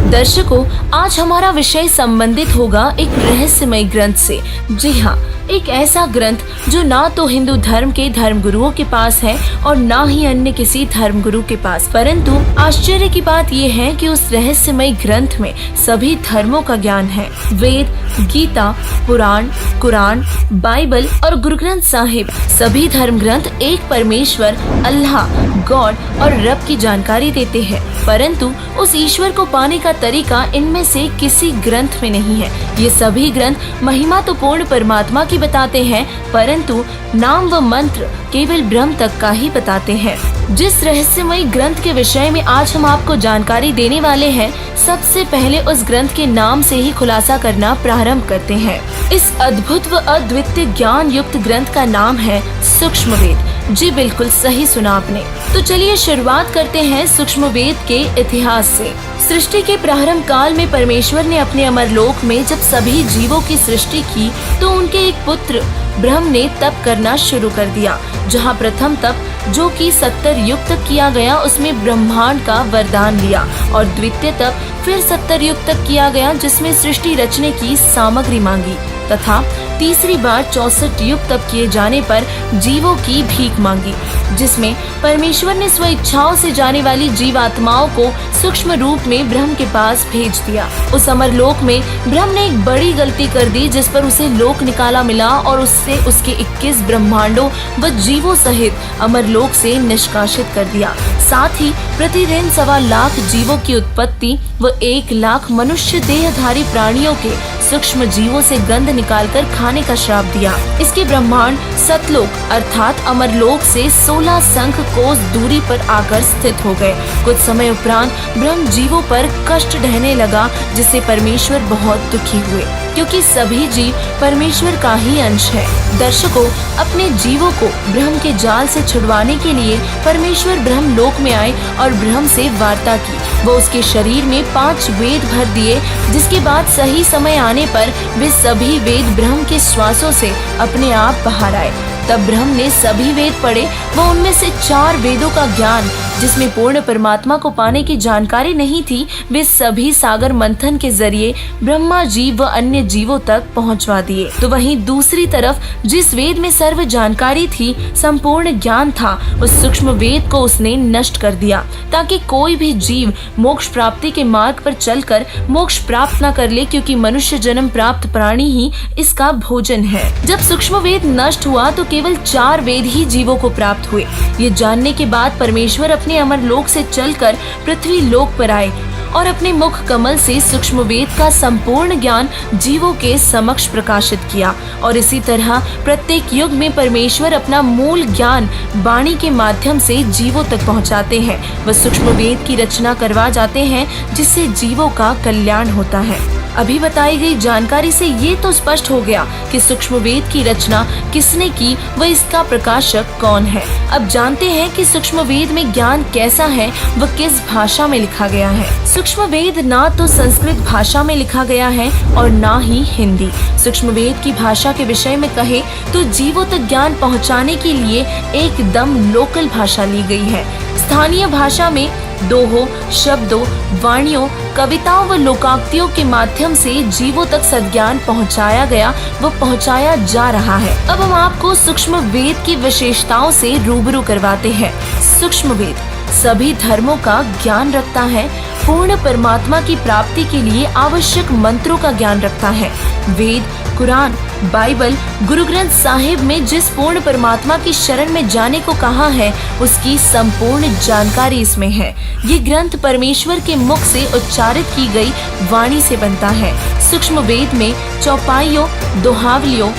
दर्शकों, आज हमारा विषय संबंधित होगा एक रहस्यमय ग्रंथ से। जी हाँ, एक ऐसा ग्रंथ जो ना तो हिंदू धर्म के धर्मगुरुओं के पास है और ना ही अन्य किसी धर्मगुरु के पास, परंतु आश्चर्य की बात यह है कि उस रहस्यमय ग्रंथ में सभी धर्मों का ज्ञान है। वेद, गीता, पुराण, कुरान, बाइबल और गुरु ग्रंथ साहिब, सभी धर्म ग्रंथ एक परमेश्वर, अल्लाह, गॉड और रब की जानकारी देते हैं, परंतु उस ईश्वर को पाने का तरीका इनमें से किसी ग्रंथ में नहीं है। ये सभी ग्रंथ महिमा तो पूर्ण परमात्मा की बताते हैं, परंतु नाम व मंत्र केवल ब्रह्म तक का ही बताते हैं। जिस रहस्यमय ग्रंथ के विषय में आज हम आपको जानकारी देने वाले हैं, सबसे पहले उस ग्रंथ के नाम से ही खुलासा करना प्रारंभ करते हैं। इस अद्भुत व अद्वितीय ज्ञान युक्त ग्रंथ का नाम है सूक्ष्म वेद। जी बिल्कुल सही सुना आपने। तो चलिए शुरुआत करते हैं सूक्ष्म वेद के इतिहास से। सृष्टि के प्रारंभ काल में परमेश्वर ने अपने अमरलोक में जब सभी जीवों की सृष्टि की तो उनके एक पुत्र ब्रह्म ने तप करना शुरू कर दिया। जहाँ प्रथम तप जो कि 70 युग तक किया गया उसमें ब्रह्मांड का वरदान लिया, और द्वितीय तप फिर 70 युग तक किया गया जिसमें सृष्टि रचने की सामग्री मांगी, तथा तीसरी बार 64 युग तक किए जाने पर जीवों की भीख मांगी, जिसमें परमेश्वर ने स्वेच्छाओं से जाने वाली जीवात्माओं को सूक्ष्म रूप में ब्रह्म के पास भेज दिया। उस अमरलोक में ब्रह्म ने एक बड़ी गलती कर दी जिस पर उसे लोक निकाला मिला और उससे उसके 21 ब्रह्मांडों व जीवों सहित अमरलोक से निष्कासित कर दिया। साथ ही प्रतिदिन 1.25 लाख जीवों की उत्पत्ति व 1 लाख मनुष्य देहधारी प्राणियों के सूक्ष्म जीवों से गंध निकालकर खाने का श्राप दिया। इसके ब्रह्मांड सतलोक अर्थात अमरलोक से 16 शंख कोस दूरी पर आकर स्थित हो गए। कुछ समय उपरांत ब्रह्म जीवों पर कष्ट ढहने लगा, जिससे परमेश्वर बहुत दुखी हुए, क्योंकि सभी जीव परमेश्वर का ही अंश है। दर्शकों, अपने जीवों को ब्रह्म के जाल से छुड़वाने के लिए परमेश्वर ब्रह्म लोक में आए और ब्रह्म से वार्ता की। वो उसके शरीर में 5 वेद भर दिए, जिसके बाद सही समय आने पर वे सभी वेद ब्रह्म के श्वासों से अपने आप बाहर आए। तब ब्रह्म ने सभी वेद पढ़े व उनमें से 4 वेदों का ज्ञान, जिसमें पूर्ण परमात्मा को पाने की जानकारी नहीं थी, वे सभी सागर मंथन के जरिए ब्रह्मा जी व अन्य जीवों तक पहुंचवा दिए। तो वहीं दूसरी तरफ जिस वेद में सर्व जानकारी थी, संपूर्ण ज्ञान था, उस सूक्ष्म वेद को उसने नष्ट कर दिया, ताकि कोई भी जीव मोक्ष प्राप्ति के मार्ग पर चलकर मोक्ष प्राप्त न कर ले, क्योंकि मनुष्य जन्म प्राप्त प्राणी ही इसका भोजन है। जब सूक्ष्म वेद नष्ट हुआ तो केवल 4 वेद ही जीवों को प्राप्त हुए। ये जानने के बाद परमेश्वर अपने अमरलोक से चलकर पृथ्वी लोक पर आए और अपने मुख कमल से सूक्ष्म वेद का संपूर्ण ज्ञान जीवों के समक्ष प्रकाशित किया। और इसी तरह प्रत्येक युग में परमेश्वर अपना मूल ज्ञान वाणी के माध्यम से जीवों तक पहुंचाते हैं। वह सूक्ष्म वेद की रचना करवा जाते हैं, जिससे जीवों का कल्याण होता है। अभी बताई गई जानकारी से ये तो स्पष्ट हो गया कि सूक्ष्म वेद की रचना किसने की व इसका प्रकाशक कौन है। अब जानते हैं कि सूक्ष्म वेद में ज्ञान कैसा है व किस भाषा में लिखा गया है। सूक्ष्म वेद ना तो संस्कृत भाषा में लिखा गया है और ना ही हिंदी। सूक्ष्म वेद की भाषा के विषय में कहे तो जीवों तक ज्ञान पहुँचाने के लिए एकदम लोकल भाषा ली गई है। स्थानीय भाषा में दोहों, शब्दों, वाणियों, कविताओं व लोकोक्तियों के माध्यम से जीवों तक सद्ज्ञान पहुंचाया गया व पहुंचाया जा रहा है। अब हम आपको सूक्ष्म वेद की विशेषताओं से रूबरू करवाते हैं। सूक्ष्म वेद सभी धर्मों का ज्ञान रखता है, पूर्ण परमात्मा की प्राप्ति के लिए आवश्यक मंत्रों का ज्ञान रखता है। वेद, कुरान, बाइबल, गुरु ग्रंथ साहिब में जिस पूर्ण परमात्मा की शरण में जाने को कहा है, उसकी संपूर्ण जानकारी इसमें है। ये ग्रंथ परमेश्वर के मुख से उच्चारित की गई वाणी से बनता है। सूक्ष्म वेद में चौपाइयों, दोहावलियों,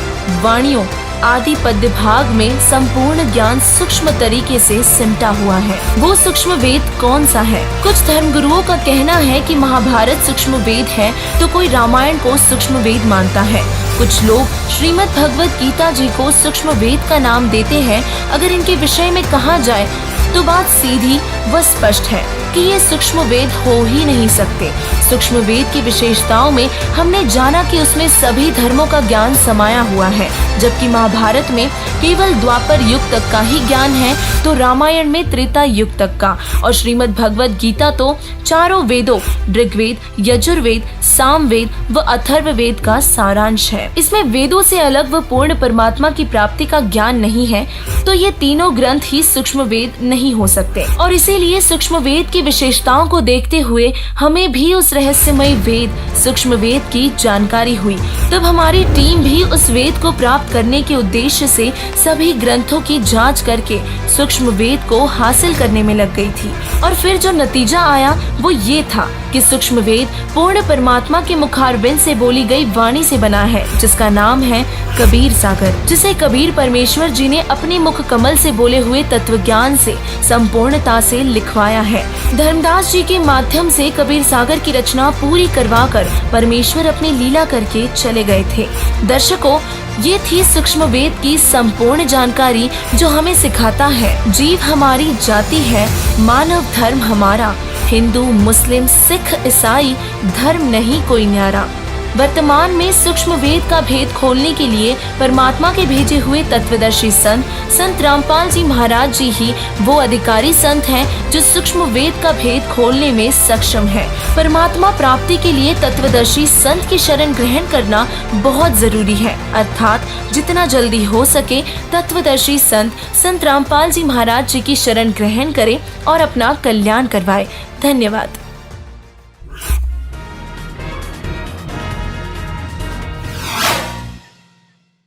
वाणियों आदि पद्य भाग में संपूर्ण ज्ञान सूक्ष्म तरीके से सिमटा हुआ है। वो सूक्ष्म वेद कौन सा है? कुछ धर्मगुरुओं का कहना है कि महाभारत सूक्ष्म वेद है, तो कोई रामायण को सूक्ष्म वेद मानता है। कुछ लोग श्रीमद् भगवत गीता जी को सूक्ष्म वेद का नाम देते हैं। अगर इनके विषय में कहा जाए तो बात सीधी व स्पष्ट है कि ये सूक्ष्म वेद हो ही नहीं सकते। सूक्ष्म वेद की विशेषताओं में हमने जाना कि उसमें सभी धर्मों का ज्ञान समाया हुआ है, जबकि महाभारत में केवल द्वापर युग तक का ही ज्ञान है, तो रामायण में त्रेता युग तक का, और श्रीमद् भगवद गीता तो चारों वेदों ऋग्वेद, यजुर्वेद, सामवेद व अथर्ववेद का सारांश है। इसमें वेदों से अलग व पूर्ण परमात्मा की प्राप्ति का ज्ञान नहीं है, तो ये तीनों ग्रंथ ही सूक्ष्म वेद नहीं हो सकते। और इसीलिए सूक्ष्म वेद की विशेषताओं को देखते हुए हमें भी उस रहस्यमय वेद सूक्ष्म वेद की जानकारी हुई। तब हमारी टीम भी उस वेद को प्राप्त करने के उद्देश्य से सभी ग्रंथों की जांच करके सूक्ष्म वेद को हासिल करने में लग गई थी। और फिर जो नतीजा आया वो ये था कि सूक्ष्म वेद पूर्ण परमात्मा के मुखारबिंद से बोली गई वाणी से बना है, जिसका नाम है कबीर सागर, जिसे कबीर परमेश्वर जी ने अपने मुख कमल से बोले हुए तत्व ज्ञान से संपूर्णता से लिखवाया है। धर्मदास जी के माध्यम से कबीर सागर की रचना पूरी करवाकर परमेश्वर अपनी लीला करके चले गए थे। दर्शकों, ये थी सूक्ष्म वेद की संपूर्ण जानकारी, जो हमें सिखाता है जीव हमारी जाति है, मानव धर्म हमारा, हिंदू मुस्लिम सिख ईसाई धर्म नहीं कोई न्यारा। वर्तमान में सूक्ष्म वेद का भेद खोलने के लिए परमात्मा के भेजे हुए तत्वदर्शी संत रामपाल जी महाराज जी ही वो अधिकारी संत हैं जो सूक्ष्म वेद का भेद खोलने में सक्षम है। परमात्मा प्राप्ति के लिए तत्वदर्शी संत की शरण ग्रहण करना बहुत जरूरी है, अर्थात जितना जल्दी हो सके तत्वदर्शी संत रामपाल जी महाराज जी की शरण ग्रहण करें और अपना कल्याण करवाए। धन्यवाद।